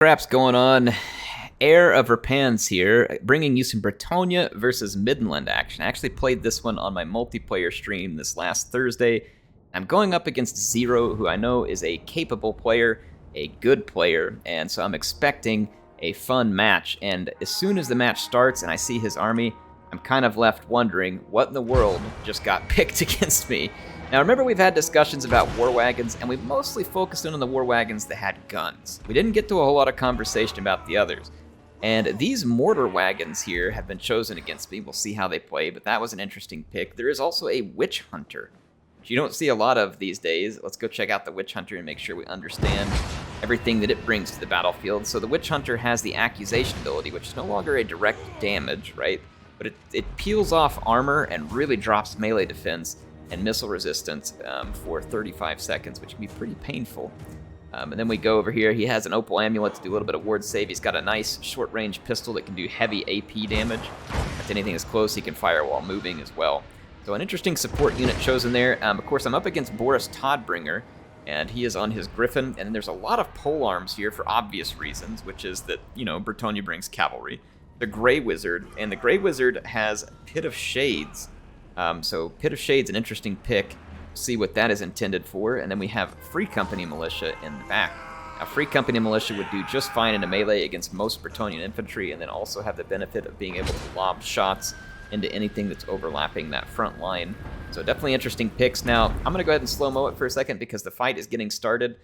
Crap's going on. Heir of Repans here, bringing you some Bretonnia versus Middenland action. I actually played this one on my multiplayer stream this last Thursday. I'm going up against Zero, who I know is a capable player, a good player, and so I'm expecting a fun match. And as soon as the match starts and I see his army, I'm kind of left wondering what in the world just got picked against me. Now remember, we've had discussions about War Wagons, and we mostly focused in on the War Wagons that had guns. We didn't get to a whole lot of conversation about the others. And these mortar wagons here have been chosen against me. We'll see how they play, but that was an interesting pick. There is also a Witch Hunter, which you don't see a lot of these days. Let's go check out the Witch Hunter and make sure we understand everything that it brings to the battlefield. So the Witch Hunter has the Accusation ability, which is no longer a direct damage, right? But it peels off armor and really drops melee defense and missile resistance for 35 seconds, which can be pretty painful. And then we go over here. He has an Opal Amulet to do a little bit of ward save. He's got a nice short-range pistol that can do heavy AP damage. If anything is close, he can fire while moving as well. So an interesting support unit chosen there. Of course, I'm up against Boris Todbringer, and he is on his Griffin. And then there's a lot of polearms here for obvious reasons, which is that, you know, Bretonnia brings cavalry. The Grey Wizard, and the Grey Wizard has Pit of Shades. So Pit of Shades, an interesting pick. See what that is intended for. And then we have Free Company Militia in the back. Now, Free Company Militia would do just fine in a melee against most Bretonnian infantry, and then also have the benefit of being able to lob shots into anything that's overlapping that front line. So definitely interesting picks. Now, I'm going to go ahead and slow-mo it for a second because the fight is getting started.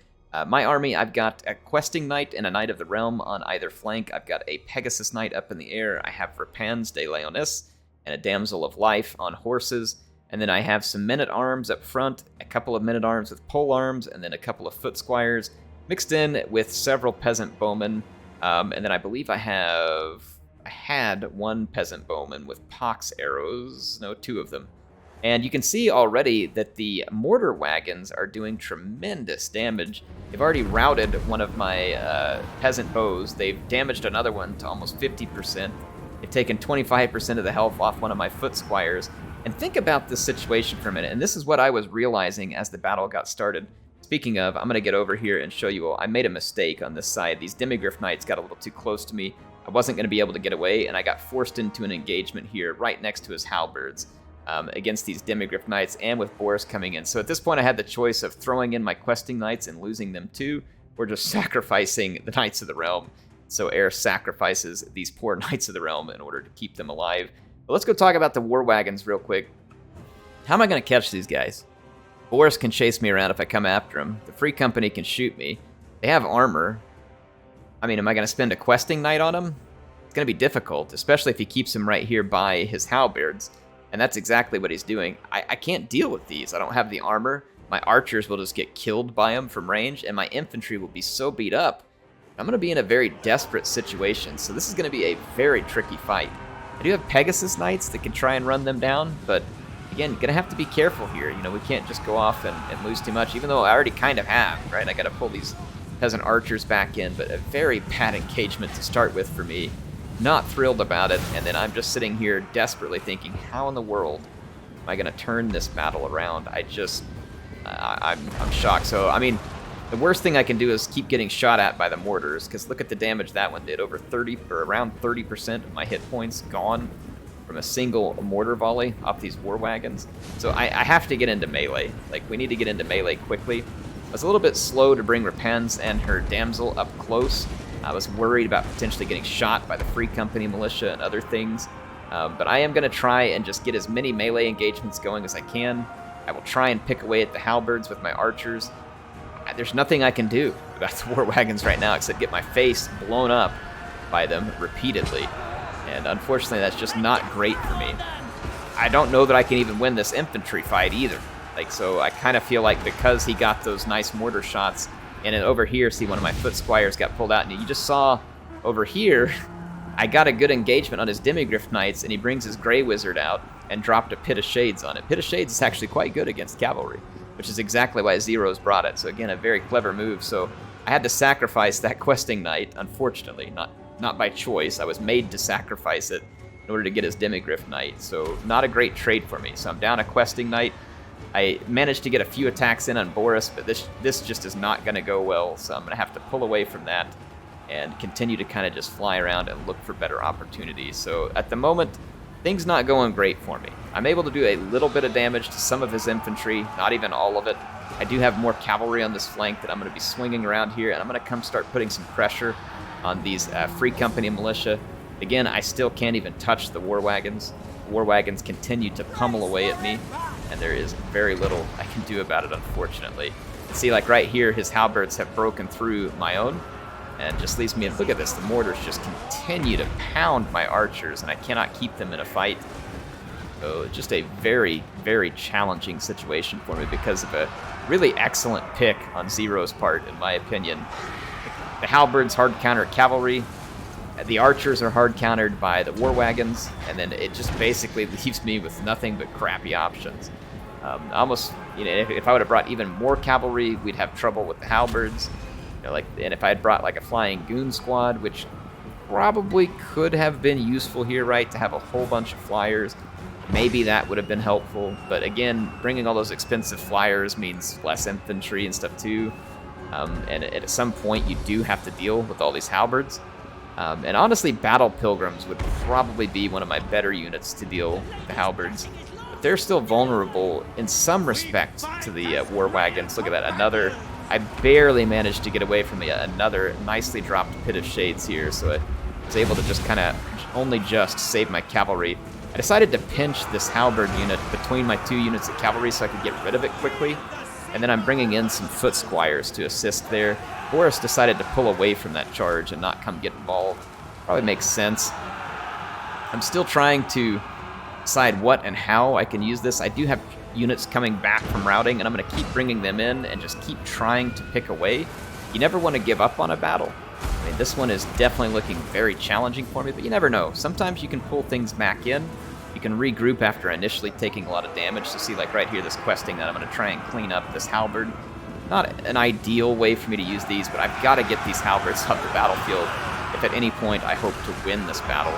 My army, I've got a Questing Knight and a Knight of the Realm on either flank. I've got a Pegasus Knight up in the air. I have Repans de Leonis and a Damsel of Life on horses. And then I have some men-at-arms up front, a couple of men-at-arms with polearms, and then a couple of foot squires, mixed in with several peasant bowmen. And then I believe I had one peasant bowman with pox arrows. No, two of them. And you can see already that the mortar wagons are doing tremendous damage. They've already routed one of my peasant bows. They've damaged another one to almost 50%. They've taken 25% of the health off one of my foot squires. And think about this situation for a minute, and this is what I was realizing as the battle got started. Speaking of, I'm going to get over here and show you, I made a mistake on this side. These Demigryph Knights got a little too close to me. I wasn't going to be able to get away, and I got forced into an engagement here right next to his halberds against these Demigryph Knights, and with Boris coming in. So at this point I had the choice of throwing in my Questing Knights and losing them too, or just sacrificing the Knights of the Realm. So Heir sacrifices these poor Knights of the Realm in order to keep them alive. But let's go talk about the War Wagons real quick. How am I going to catch these guys? Boris can chase me around if I come after him. The Free Company can shoot me. They have armor. I mean, am I going to spend a Questing Knight on him? It's going to be difficult, especially if he keeps him right here by his halberds. And that's exactly what he's doing. I can't deal with these. I don't have the armor. My archers will just get killed by him from range, and my infantry will be so beat up. I'm going to be in a very desperate situation, so this is going to be a very tricky fight. I do have Pegasus Knights that can try and run them down, but again, you're going to have to be careful here. You know, we can't just go off and lose too much, even though I already kind of have, right? I got to pull these peasant archers back in, but a very bad engagement to start with for me. Not thrilled about it, and then I'm just sitting here desperately thinking, how in the world am I going to turn this battle around? I'm shocked. So, I mean, the worst thing I can do is keep getting shot at by the mortars, because look at the damage that one did. Over 30, or around 30% of my hit points gone from a single mortar volley off these War Wagons. So I have to get into melee. Like, we need to get into melee quickly. I was a little bit slow to bring Repans and her Damsel up close. I was worried about potentially getting shot by the Free Company Militia and other things. But I am going to try and just get as many melee engagements going as I can. I will try and pick away at the halberds with my archers. There's nothing I can do about the War Wagons right now except get my face blown up by them repeatedly. And unfortunately, that's just not great for me. I don't know that I can even win this infantry fight either. Like, so I kind of feel like because he got those nice mortar shots, and then over here, see, one of my foot squires got pulled out, and you just saw over here, I got a good engagement on his Demigryph Knights, and he brings his Grey Wizard out and dropped a Pit of Shades on it. Pit of Shades is actually quite good against cavalry, which is exactly why Zero's brought it. So again, a very clever move. So I had to sacrifice that Questing Knight, unfortunately, not by choice. I was made to sacrifice it in order to get his Demigryph Knight. So not a great trade for me. So I'm down a Questing Knight. I managed to get a few attacks in on Boris, but this just is not going to go well, so I'm going to have to pull away from that. and continue to kind of just fly around and look for better opportunities. So at the moment, things not going great for me. I'm able to do a little bit of damage to some of his infantry, not even all of it. I do have more cavalry on this flank that I'm going to be swinging around here, and I'm going to come start putting some pressure on these Free Company militia. Again, I still can't even touch the War Wagons. The War Wagons continue to pummel away at me, and there is very little I can do about it, unfortunately. See, like right here, his halberds have broken through my own, and just leaves me, look at this, the mortars just continue to pound my archers, and I cannot keep them in a fight. So just a very, very challenging situation for me because of a really excellent pick on Zero's part, in my opinion. The halberds hard counter cavalry, the archers are hard countered by the war wagons, and then it just basically leaves me with nothing but crappy options. Almost, if I would have brought even more cavalry, we'd have trouble with the halberds. And if I had brought like a flying goon squad, which probably could have been useful here, right, to have a whole bunch of flyers, maybe that would have been helpful. But again, bringing all those expensive flyers means less infantry and stuff too. And at some point, you do have to deal with all these halberds. And honestly, battle pilgrims would probably be one of my better units to deal with the halberds. But they're still vulnerable in some respect to the war wagons. Look at that, another. I barely managed to get away from another nicely dropped Pit of Shades here, so I was able to just kind of only just save my cavalry. I decided to pinch this halberd unit between my two units of cavalry so I could get rid of it quickly, and then I'm bringing in some foot squires to assist there. Boris decided to pull away from that charge and not come get involved. Probably makes sense. I'm still trying to decide what and how I can use this. I do have units coming back from routing, and I'm going to keep bringing them in and just keep trying to pick away. You never want to give up on a battle. I mean, this one is definitely looking very challenging for me, but you never know. Sometimes you can pull things back in. You can regroup after initially taking a lot of damage. So see, like right here, this questing that I'm going to try and clean up this halberd. Not an ideal way for me to use these, but I've got to get these halberds off the battlefield if at any point I hope to win this battle.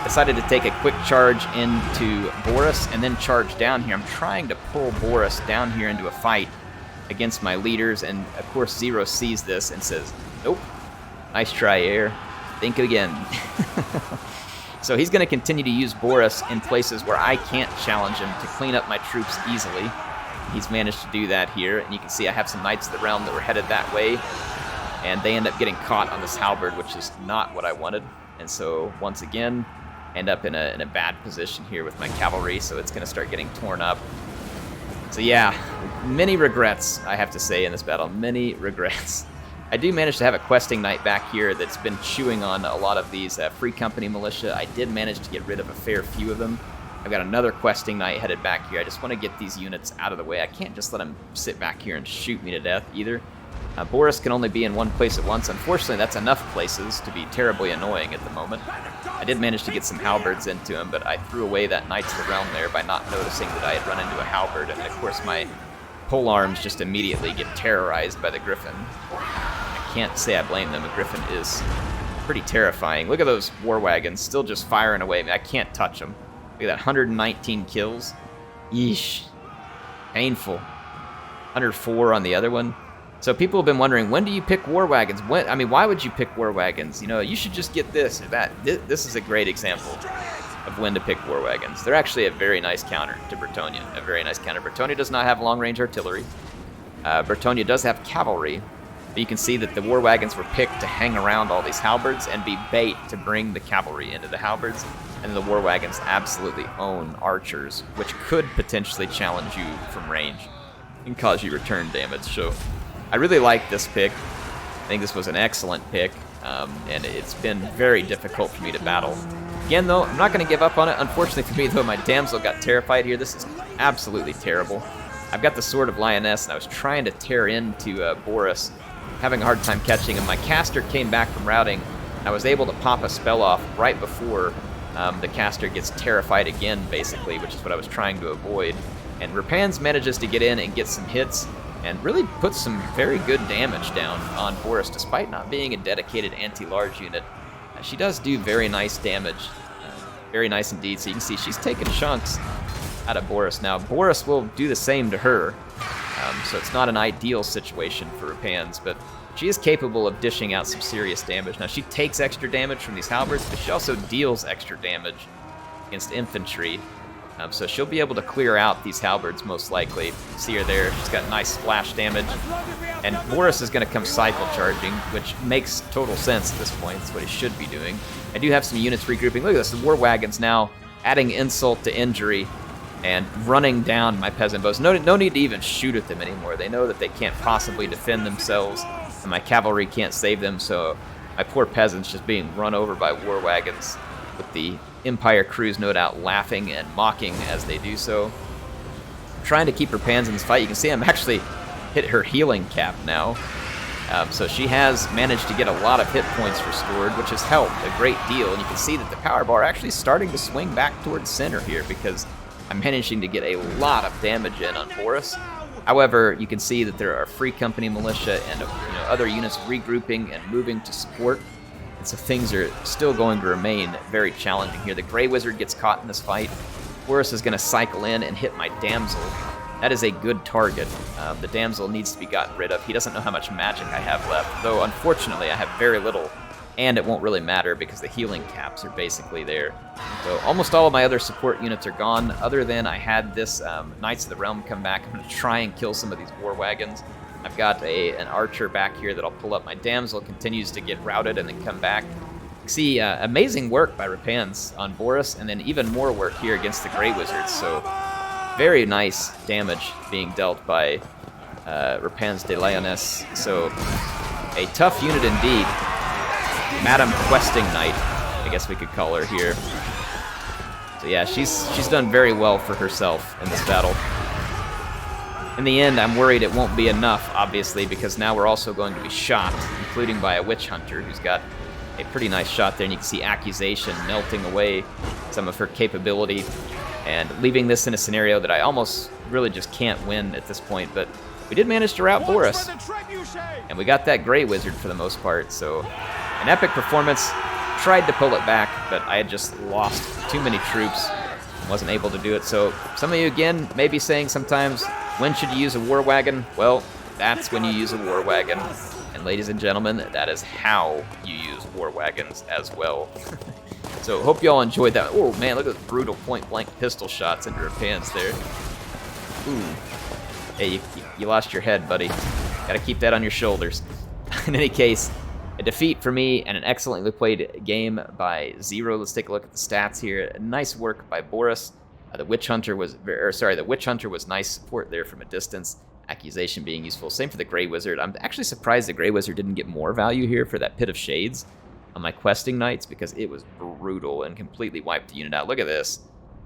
Decided to take a quick charge into Boris and then charge down here. I'm trying to pull Boris down here into a fight against my leaders, and of course Zero sees this and says, nope, nice try, Air. Think again. So he's going to continue to use Boris in places where I can't challenge him to clean up my troops easily. He's managed to do that here, and you can see I have some Knights of the Realm that were headed that way, and they end up getting caught on this halberd, which is not what I wanted. And so once again, end up in a bad position here with my cavalry, so it's going to start getting torn up. So yeah, many regrets, I have to say, in this battle. Many regrets. I do manage to have a questing knight back here that's been chewing on a lot of these Free Company militia. I did manage to get rid of a fair few of them. I've got another questing knight headed back here. I just want to get these units out of the way. I can't just let them sit back here and shoot me to death either. Boris can only be in one place at once. Unfortunately, that's enough places to be terribly annoying at the moment. I did manage to get some halberds into him, but I threw away that Knights of the Realm there by not noticing that I had run into a halberd, and of course my pole arms just immediately get terrorized by the Griffin. I can't say I blame them. A Griffin is pretty terrifying. Look at those war wagons still just firing away. I mean, I can't touch them. Look at that, 119 kills. Yeesh. Painful. 104 on the other one. So people have been wondering, when do you pick war wagons? Why would you pick war wagons? You should just get this or that. This is a great example of when to pick war wagons. They're actually a very nice counter to Bretonnia. A very nice counter. Bretonnia does not have long-range artillery. Bretonnia does have cavalry. But you can see that the war wagons were picked to hang around all these halberds and be bait to bring the cavalry into the halberds. And the war wagons absolutely own archers, which could potentially challenge you from range and cause you return damage. So I really like this pick. I think this was an excellent pick, and it's been very difficult for me to battle. Again, though, I'm not going to give up on it. Unfortunately for me, though, my damsel got terrified here. This is absolutely terrible. I've got the Sword of Lioness, and I was trying to tear into Boris, having a hard time catching him. My caster came back from routing, and I was able to pop a spell off right before the caster gets terrified again, basically, which is what I was trying to avoid. And Rapans manages to get in and get some hits, and really puts some very good damage down on Boris, despite not being a dedicated anti-large unit. She does do very nice damage, very nice indeed. So you can see she's taking chunks out of Boris. Now, Boris will do the same to her, so it's not an ideal situation for Rapans, but she is capable of dishing out some serious damage. Now, she takes extra damage from these halberds, but she also deals extra damage against infantry. So she'll be able to clear out these halberds most likely. See her there, she's got nice splash damage. And Boris is going to come cycle charging, which makes total sense at this point. That's what he should be doing. I do have some units regrouping. Look at this, the War Wagons now adding insult to injury and running down my peasant bows. No need to even shoot at them anymore. They know that they can't possibly defend themselves, and my cavalry can't save them, so my poor peasants just being run over by War Wagons, with the Empire crews no doubt laughing and mocking as they do so. Trying to keep her pans in this fight. You can see I'm actually hit her healing cap now. So she has managed to get a lot of hit points restored, which has helped a great deal. And you can see that the power bar actually starting to swing back towards center here, because I'm managing to get a lot of damage in on Boris. However, you can see that there are Free Company militia and other units regrouping and moving to support. And so things are still going to remain very challenging here. The Grey Wizard gets caught in this fight. Boris is going to cycle in and hit my Damsel. That is a good target. The Damsel needs to be gotten rid of. He doesn't know how much magic I have left, though unfortunately I have very little, and it won't really matter because the healing caps are basically there. So almost all of my other support units are gone, other than I had this Knights of the Realm come back. I'm going to try and kill some of these War Wagons. I've got an archer back here that'll pull up. My Damsel continues to get routed and then come back. See, amazing work by Rapans on Boris, and then even more work here against the Grey Wizards. So very nice damage being dealt by Rapans de Lyonesse. So a tough unit indeed. Madam Questing Knight, I guess we could call her here. So yeah, she's done very well for herself in this battle. In the end, I'm worried it won't be enough, obviously, because now we're also going to be shot, including by a Witch Hunter who's got a pretty nice shot there, and you can see Accusation melting away some of her capability and leaving this in a scenario that I almost really just can't win at this point. But we did manage to rout Boris, and we got that Grey Wizard for the most part, so an epic performance. Tried to pull it back, but I had just lost too many troops and wasn't able to do it. So some of you, again, may be saying sometimes, when should you use a War Wagon? Well, that's when you use a War Wagon. And ladies and gentlemen, that is how you use War Wagons as well. So hope you all enjoyed that. Oh man, look at the brutal point-blank pistol shots into her pants there. Ooh. Hey, you lost your head, buddy. Gotta keep that on your shoulders. In any case, a defeat for me and an excellently played game by Zero. Let's take a look at the stats here. Nice work by Boris. The Witch Hunter was, the Witch Hunter was nice support there from a distance. Accusation being useful. Same for the Grey Wizard. I'm actually surprised the Grey Wizard didn't get more value here for that Pit of Shades on my questing knights, because it was brutal and completely wiped the unit out. Look at this.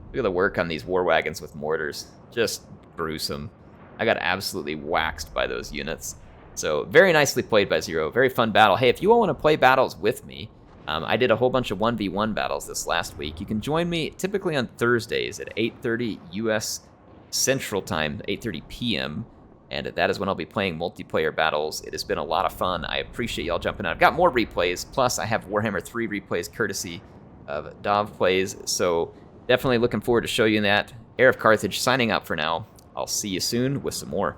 Look at the work on these War Wagons with mortars. Just gruesome. I got absolutely waxed by those units. So very nicely played by Zero. Very fun battle. Hey, if you all want to play battles with me, I did a whole bunch of 1v1 battles this last week. You can join me typically on Thursdays at 8:30 U.S. Central Time, 8:30 p.m., and that is when I'll be playing multiplayer battles. It has been a lot of fun. I appreciate y'all jumping out. I've got more replays, plus I have Warhammer 3 replays courtesy of Dov Plays, so definitely looking forward to show you that. HeirofCarthage signing out for now. I'll see you soon with some more.